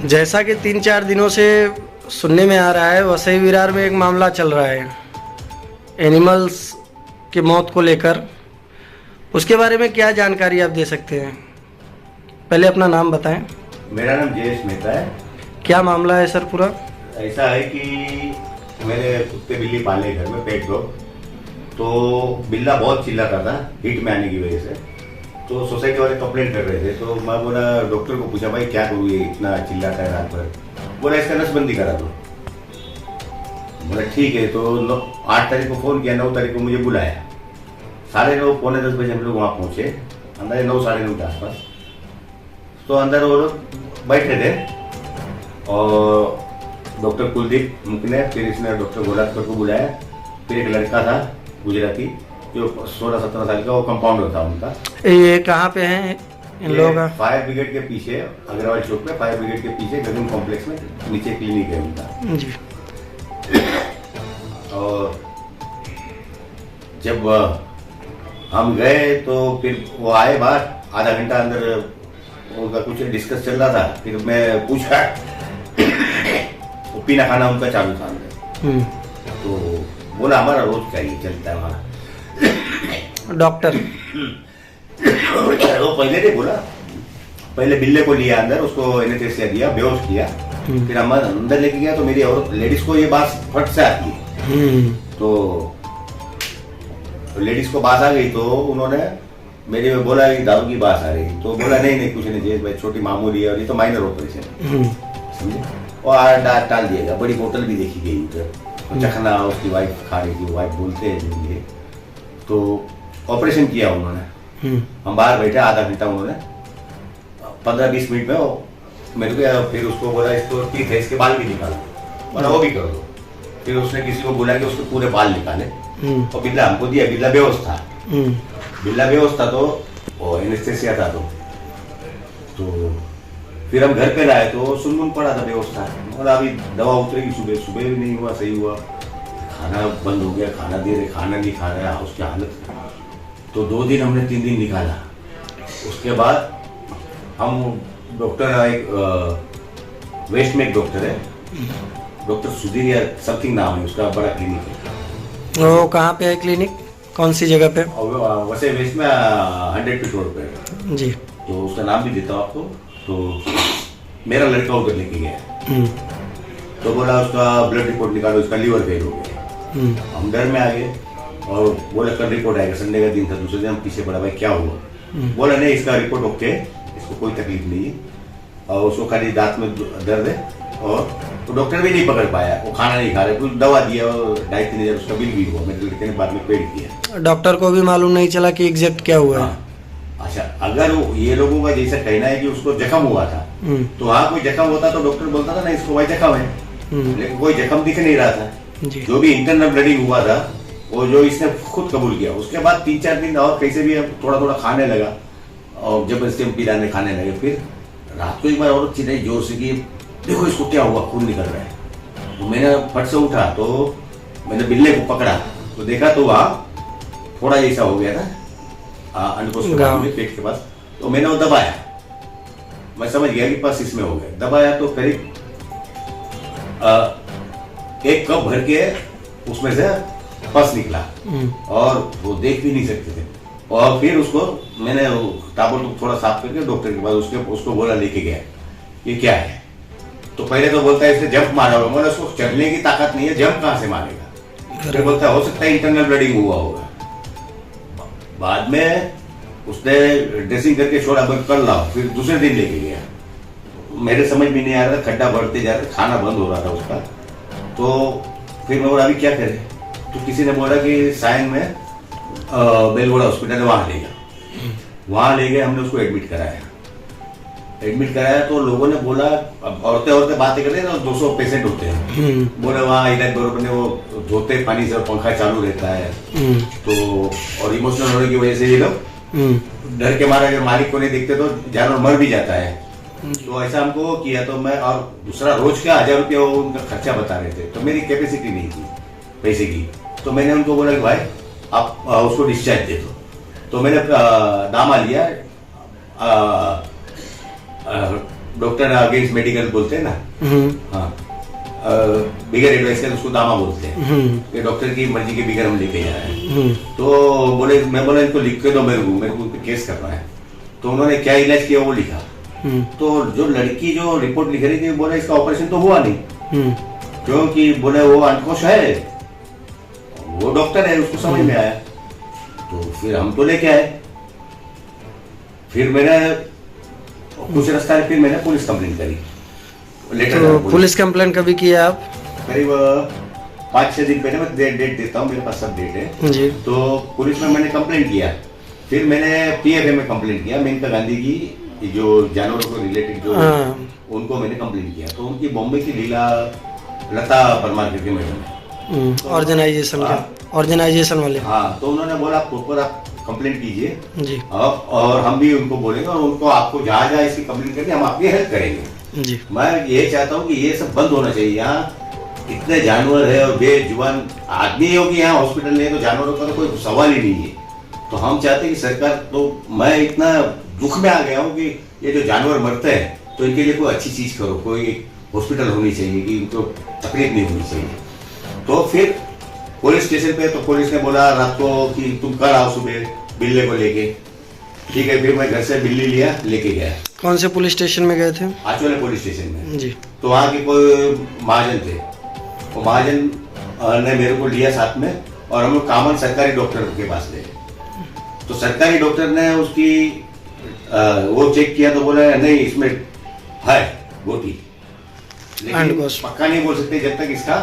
जैसा कि 3-4 दिनों से सुनने में आ रहा है, वसई विरार में एक मामला चल रहा है एनिमल्स की मौत को लेकर। उसके बारे में क्या जानकारी आप दे सकते हैं? पहले अपना नाम बताएं। मेरा नाम जयेश मेहता है। क्या मामला है सर पूरा? ऐसा है कि मैंने कुत्ते बिल्ली पाले घर में, पेट डॉग। तो बिल्ला बहुत चिल्लाता था हीट में आने की वजह से, तो सोसाइटी वाले कंप्लेंट कर रहे थे। तो मैं बोला, डॉक्टर को पूछा भाई क्या करूँ, ये इतना चिल्लाता है रात भर। बोला इसका नसबंदी करा दो। बोला ठीक है। तो 8 तारीख को फोन किया, 9 तारीख को मुझे बुलाया। 9:30 पौने 10 बजे हम लोग वहाँ पहुँचे, अंदर 9 साढ़े 9 के आसपास। तो अंदर वो लोग बैठे थे और डॉक्टर कुलदीप मुकने, फिर इसने डॉक्टर गोलाधकर को बुलाया। फिर एक लड़का था गुजराती जो 16-17 साल का, वो कंपाउंडर था उनका। ये कहाँ पे है इन लोगों का? फायर ब्रिगेड के पीछे, अग्रवाल चौक पे फायर ब्रिगेड के पीछे गगन कॉम्प्लेक्स में नीचे क्लिनिक है उनका जी। और जब हम गए तो फिर वो आए बाहर, आधा घंटा अंदर उनका कुछ डिस्कस चल रहा था। फिर मैं पूछा, वो पीना खाना उनका चालू था अंदर। तो बोला हमारा रोज चाहिए चलता है हमारा डॉक्टर। वो पहले नहीं बोला, पहले बिल्ले को लिया अंदर, उसको एनेस्थेसिया दिया, बेहोश किया। फिर हम अंदर लेके गया तो मेरी और लेडीज को ये बात फट से आती है। तो लेडीज को बात आ गई तो उन्होंने मेरे में बोला कि दारू की बात आ रही। तो बोला नहीं कुछ नहीं जयेश भाई, छोटी मामूली है और ये तो माइनर ऑपरेशन है, समझे। और टाल दिएगा। बड़ी बोतल भी देखी गई उधर, चखना उसकी वाइफ खा रही थी, वाइफ बोलते हैं जो ये। तो ऑपरेशन किया उन्होंने। हम बाहर बैठे आधा घंटा, उन्होंने 15-20 मिनट में मेरे को फिर उसको बोला इसको ठीक है, इसके बाल भी निकालो, बोला वो भी कर दो। फिर उसने किसी को बोला कि उसके पूरे बाल निकाले और बिल्ला हमको दिया। बिल्ला बेहोश था, बिल्ला बेहोश था तो वो एनेस्थेसिया था। तो फिर हम घर पे लाए तो सुनमुन पड़ा था, बेहोश था। बोला अभी दवा उतरेगी, सुबह भी नहीं हुआ, सही हुआ। खाना बंद हो गया, खाना दे रहे, खाना नहीं खा रहा, उसकी हालत। तो 2 दिन हमने 3 दिन निकाला। उसके बाद हम डॉक्टर, एक वेस्ट में एक डॉक्टर है, डॉक्टर सुधीर या समथिंग नाम है उसका, बड़ा क्लिनिक है। वो कहाँ पे है क्लिनिक, कौन सी जगह पे? वैसे वेस्ट में 100 फीट रोड पे जी। तो उसका नाम भी देता हूँ आपको। तो मेरा लड़का उधर लेके गया। तो बोला उसका ब्लड रिपोर्ट निकालो, इसका लीवर फेल हो गया। हम घर में आ गए और बोला कल रिपोर्ट आएगा। संडे का दिन था, दूसरे दिन हम पीछे पड़ा, भाई क्या हुआ? बोला नहीं इसका रिपोर्ट ओके, इसको कोई तकलीफ नहीं है और उसको खाली दांत में दर्द है। और तो डॉक्टर भी नहीं पकड़ पाया, वो खाना नहीं खा रहे, कुछ दवा दिया और 2,500-3,000 उसका बिल भी हुआ। मेरे लड़के ने बाद में पेड किया। डॉक्टर को भी मालूम नहीं चला कि एग्जैक्ट क्या हुआ है। अच्छा, अगर ये लोगों का जैसा कहना है कि उसको जख्म हुआ था, तो वहाँ कोई जख्म होता तो डॉक्टर बोलता था ना इसको भाई जख्म है, लेकिन कोई जख्म दिख नहीं रहा था। जो भी इंटरनल ब्लीडिंग हुआ था वो जो इसने खुद कबूल किया। उसके बाद 3-4 दिन और कैसे भी थोड़ा थोड़ा खाने लगा और जबरदस्ती हम पिलाने खाने लगे। फिर रात को एक बार और चिल्लाई जोर से कि देखो इसको क्या हुआ, खून निकल रहा है। तो मैंने फट से उठा तो मैंने बिल्ले को पकड़ा तो देखा तो वहाँ थोड़ा ऐसा हो गया था अंडकोश के पास में, पेट के पास। तो मैंने वो दबाया, मैं समझ गया कि बस इसमें हो गया। दबाया तो करीब 1 कप भर के उसमें से पस निकला और वो देख भी नहीं सकते थे। और फिर उसको मैंने ताबड़तोड़ थोड़ा साफ करके डॉक्टर के पास उसको बोला, लेके गया ये क्या है। तो पहले तो बोलता है इसने जंप मारा होगा। मैंने उसको चढ़ने की ताकत नहीं है, जंप कहाँ से मारेगा। फिर बोलता है हो सकता है इंटरनल ब्लीडिंग हुआ होगा। बाद में उसने ड्रेसिंग करके छोड़ा, कर लाओ। फिर दूसरे दिन लेके गया, मेरे समझ में नहीं आ रहा था, खड्डा बढ़ते जा रहा, खाना बंद हो रहा था उसका। तो फिर मैं बोला अभी क्या करें। तो किसी ने बोला कि साइन में बेलगोड़ा हॉस्पिटल है, वहाँ ले गया। वहाँ ले गए, हमने उसको एडमिट कराया। तो लोगों ने बोला, अब औरतें बातें करते हैं ना, 200 पेशेंट होते हैं, बोले वहाँ इलाज बरोबर ने वो धोते पानी से, पंखा चालू रहता है। तो और इमोशनल होने की वजह से ये लोग डर के मारे अगर मालिक को नहीं देखते तो जानवर मर भी जाता है। तो ऐसा हमको किया। तो मैं, और दूसरा रोज का 1000 रुपया वो उनका खर्चा बता रहे थे, तो मेरी कैपेसिटी नहीं थी पैसे की। तो मैंने उनको बोला कि भाई आप उसको डिस्चार्ज दे दो। तो मैंने दामा लिया डॉक्टर अगेंस्ट मेडिकल बोलते हैं ना, हाँ, बिगर एडवाइस कर उसको दामा बोलते हैं, ये डॉक्टर की मर्जी के बिगर हम लेके जा रहे हैं। तो बोले, मैं बोला इनको लिख के दो मेरे को केस करना है। तो उन्होंने क्या इलाज किया वो लिखा। तो जो लड़की जो रिपोर्ट लिख रही थी बोले इसका ऑपरेशन तो हुआ नहीं, क्योंकि बोले वो अनकोश है, वो डॉक्टर है, उसको समझ में आया। तो फिर हम तो लेके आए, फिर मैंने कुछ रास्ता है, फिर मैंने पुलिस कंप्लेंट करी। तो पुलिस कंप्लेंट कभी किया आप? करीब 5-6 दिन पहले, मैं डेट देता हूँ, मेरे पास सब डेट है जी। तो पुलिस में मैंने कंप्लेंट किया, फिर मैंने PFA में कंप्लेंट किया, मेनका गांधी की जो जानवरों को रिलेटेड जो उनको मैंने कंप्लेंट किया। तो उनकी बॉम्बे की लता परमार करके मैडम ऑर्गेनाइजेशन वाले, हाँ, तो उन्होंने बोला प्रॉपर आप कंप्लेंट कीजिए जी, और हम भी उनको बोलेंगे और उनको आपको जहाँ जहाँ इसकी कंप्लेंट करनी हम आपकी हेल्प करेंगे जी। मैं ये चाहता हूँ कि ये सब बंद होना चाहिए। यहाँ इतने जानवर है और बेजुबान आदमी हो कि यहाँ हॉस्पिटल नहीं है, तो जानवरों का तो कोई सवाल ही नहीं है। तो हम चाहते हैं कि सरकार, तो मैं इतना दुख में आ गया हूँ कि ये जो जानवर मरते हैं तो इनके लिए कोई अच्छी चीज करो, कोई हॉस्पिटल होनी चाहिए कि इनको तकलीफ नहीं होनी चाहिए। तो फिर पुलिस स्टेशन पे, तो पुलिस ने बोला रात को कि तुम कल आओ सुबह बिल्ली को लेके। ठीक है, फिर मैं घर से बिल्ली लिया, लेके गया। कौन से पुलिस स्टेशन में गए थे? आचोले पुलिस स्टेशन में जी। तो वहाँ के कोई महाजन थे, वो महाजन ने मेरे को लिया साथ में, और हम लोग कामन सरकारी डॉक्टर के पास गए। तो सरकारी डॉक्टर ने उसकी वो चेक किया तो बोला नहीं इसमें है गोटी, लेकिन पक्का नहीं बोल सकते जब तक इसका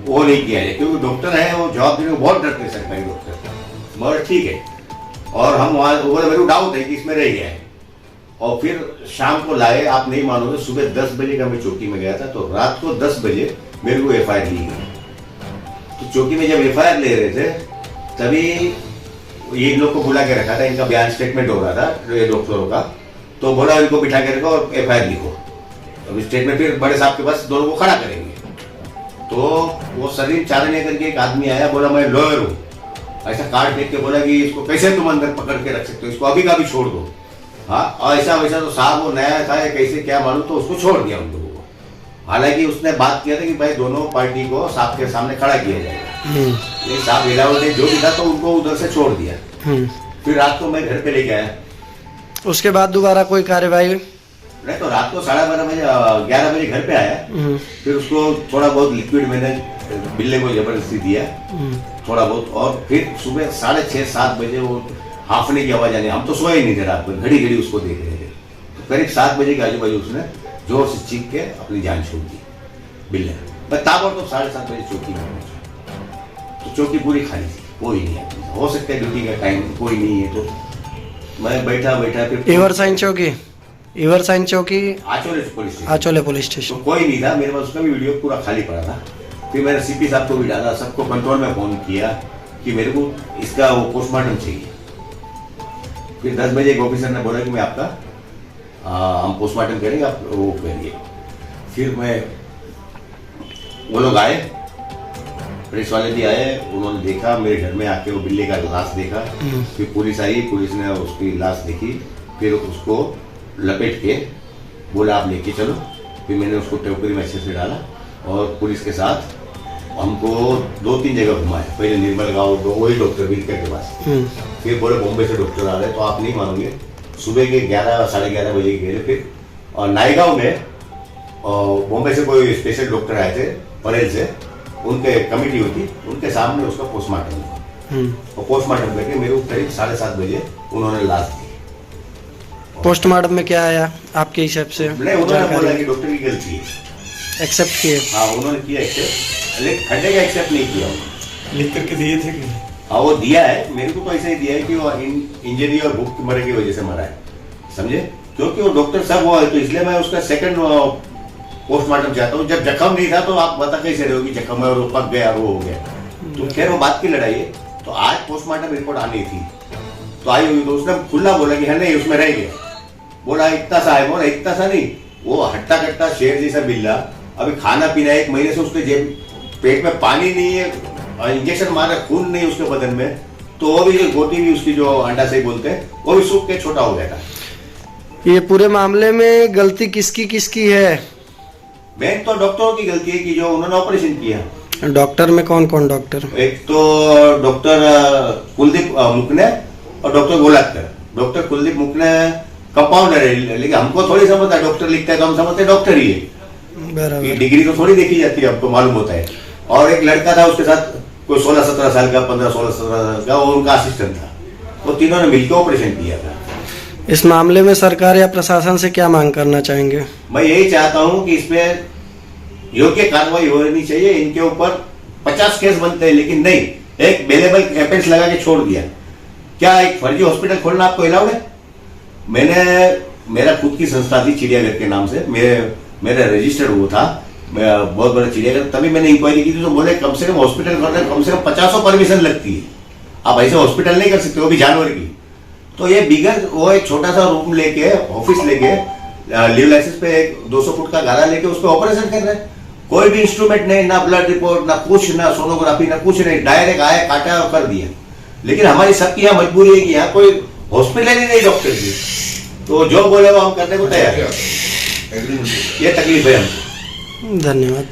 वो नहीं किया जाए, क्योंकि डॉक्टर है वो जवाब देने को बहुत डरते हैं सरकारी डॉक्टर। मगर ठीक है, और हम वहाँ मेरे को डाउट है कि इसमें रह गया है। और फिर शाम को लाए, आप नहीं मानोगे, सुबह 10 बजे का मैं चौकी में गया था, तो रात को 10 बजे मेरे को FIR ली गई। तो चौकी में जब FIR ले रहे थे तभी ये लोग को बुला के रखा था, इनका बयान स्टेटमेंट हो रहा था ये डॉक्टरों का। तो बोला इनको बिठा के रखो और FIR लिखो। अब स्टेटमेंट फिर बड़े साहब के पास दोनों को खड़ा करेंगे। तो वो सलीम चांदनी करके एक आदमी आया, बोला मैं लॉयर हूँ, ऐसा कार्ड देख के बोला कि इसको कैसे तुम अंदर पकड़ के रख सकते हो, इसको अभी का भी छोड़ दो। हाँ, और ऐसा वैसा तो साहब वो नया था या कैसे क्या मालूम, तो उसको छोड़ दिया उन लोगों को। हालांकि उसने बात किया था कि भाई दोनों पार्टी को साहब के सामने खड़ा किया जाएगा। ये साहब हिलावट जो भी था तो उनको उधर से छोड़ दिया। फिर रात को मैं घर पे लेके आया। उसके बाद दोबारा कोई कार्यवाही नहीं, तो रात को 12:30 बजे 11 बजे घर पे आया। फिर उसको थोड़ा बहुत लिक्विड मैंने बिल्ले को जबरदस्ती दिया थोड़ा बहुत, और फिर सुबह 6:30-7 बजे वो हाफने की आवाज आनी, हम तो सोए ही नहीं थे रात में, घड़ी घड़ी उसको देख रहे थे। तो करीब 7 बजे के आजू बाजू उसने जोर से चीख के अपनी जान छोड़ दी बिल्ले। मैं ताबड़तोड़ 7:30 बजे चौकी में पहुंचा, तो चौकी पूरी खाली थी, कोई नहीं है। हो सकता है ड्यूटी का टाइम कोई नहीं है, तो मैं बैठा फिर इवरसाइन चौकी आचोले पुलिस स्टेशन तो कोई नहीं था मेरे पास, उसका भी वीडियो पूरा खाली पड़ा था। फिर मैंने CP साहब को भी डाला, सबको कंट्रोल में फोन किया कि मेरे को इसका वो पोस्टमार्टम चाहिए। फिर 10 बजे एक ऑफिसर ने बोला कि मैं आपका हम पोस्टमार्टम करेंगे, आप वो करिए। फिर मैं वो लोग आए, प्रेस वाले भी आए, उन्होंने देखा मेरे घर में आके वो बिल्ली का लाश देखा। फिर पुलिस आई, पुलिस ने उसकी लाश देखी, फिर उसको लपेट के बोला आप लेके चलो। फिर मैंने उसको टोकरी में अच्छे से डाला और पुलिस के साथ हमको 2-3 जगह घुमाया। पहले निर्मल गांव, वही डॉक्टर विल्कर के पास, फिर बोले बॉम्बे से डॉक्टर आ रहे। तो आप नहीं मानोगे, सुबह के 11-11:30 बजे गए। फिर और नायगांव में बॉम्बे से कोई स्पेशल डॉक्टर आए थे परेल से, उनके कमेटी होती, उनके सामने उसका पोस्टमार्टम हुआ। और पोस्टमार्टम करके मेरे को करीब 7:30 बजे उन्होंने लाश दी। पोस्टमार्टम में क्या आया आपके हिसाब से? नहीं, उन्होंने बोला कि डॉक्टर की गलती है, एक्सेप्ट किए। हाँ, उन्होंने किया एक्सेप्ट, लेकिन खड्डे का एक्सेप्ट नहीं किया। लिख करके दिए थे कि? हाँ, वो दिया है मेरे को, तो ऐसा ही दिया है कि वो इंजरी और भूख की मरे की वजह से मरा है, समझे? क्योंकि वो डॉक्टर साहब हुआ है, तो इसलिए मैं उसका सेकंड पोस्टमार्टम चाहता हूँ। जब जख्म नहीं था तो आप बता कैसे रहे हो कि जख्म है और वो पक गया और वो हो गया। तो खैर वो बात की लड़ाई है। तो आज पोस्टमार्टम रिपोर्ट आनी थी, तो आई हुई, तो उसने खुला बोला कि है नहीं उसमें रह गया। बोला इतना सा है, बोला इतना सा नहीं, वो हट्टा कट्टा शेर जैसा बिल्ला, अभी खाना पीना 1 महीने से उसके जेब पेट में पानी नहीं है, इंजेक्शन मारा, खून नहीं उसके बदन में, तो वो भी जो गोटी भी उसकी जो अंडा से बोलते हैं वो भी सूख के छोटा हो गया था। ये पूरे मामले में गलती किसकी किसकी है? मेन तो डॉक्टरों की गलती है कि जो उन्होंने ऑपरेशन किया। डॉक्टर में कौन कौन डॉक्टर? एक तो डॉक्टर कुलदीप मुकने और डॉक्टर गोलाकर। डॉक्टर कुलदीप मुकने कंपाउंडर है, लेकिन हमको थोड़ी समझता है, डॉक्टर लिखता है तो हम समझते हैं डॉक्टर ही है। बराबर। डिग्री तो थोड़ी देखी जाती है, आपको मालूम होता है। और एक लड़का था उसके साथ, कोई 16-17 साल का, 15-16 साल का, वो उनका असिस्टेंट था। वो तीनों ने मिलकर ऑपरेशन किया था। इस मामले में सरकार या प्रशासन से क्या मांग करना चाहेंगे? मैं यही चाहता हूं कि इसमें योग्य कार्रवाई होनी चाहिए। इनके ऊपर 50 केस बनते हैं, लेकिन नहीं, एक बेलेबल एपेंस लगा के छोड़ दिया। क्या एक फर्जी हॉस्पिटल खोलना आपको अलाउड है? मेरा खुद की संस्था थी चिड़ियाघर के नाम से, मेरा रजिस्टर्ड वो था, बहुत बड़ा चिड़ियाघर। तभी मैंने इंक्वायरी की थी तो बोले कम से कम हॉस्पिटल खोलने कम से कम 50 परमिशन लगती है, आप ऐसे हॉस्पिटल नहीं कर सकते, वो भी जानवर की। तो ये बिगर वो एक छोटा सा रूम लेके, ऑफिस लेके, लीव लाइसेंस पे एक 200 फुट का गाला लेके उस पर ऑपरेशन कर रहे हैं। कोई भी इंस्ट्रूमेंट नहीं, ना ब्लड रिपोर्ट, ना कुछ, ना सोनोग्राफी, ना कुछ नहीं, डायरेक्ट आया, काटा और कर दिया। लेकिन हमारी सबकी यहाँ मजबूरी है कि यहाँ कोई हॉस्पिटल ही नहीं डॉक्टर की, तो जो बोले वो हम करने को तैयार है। ये तकलीफ है हमको। धन्यवाद।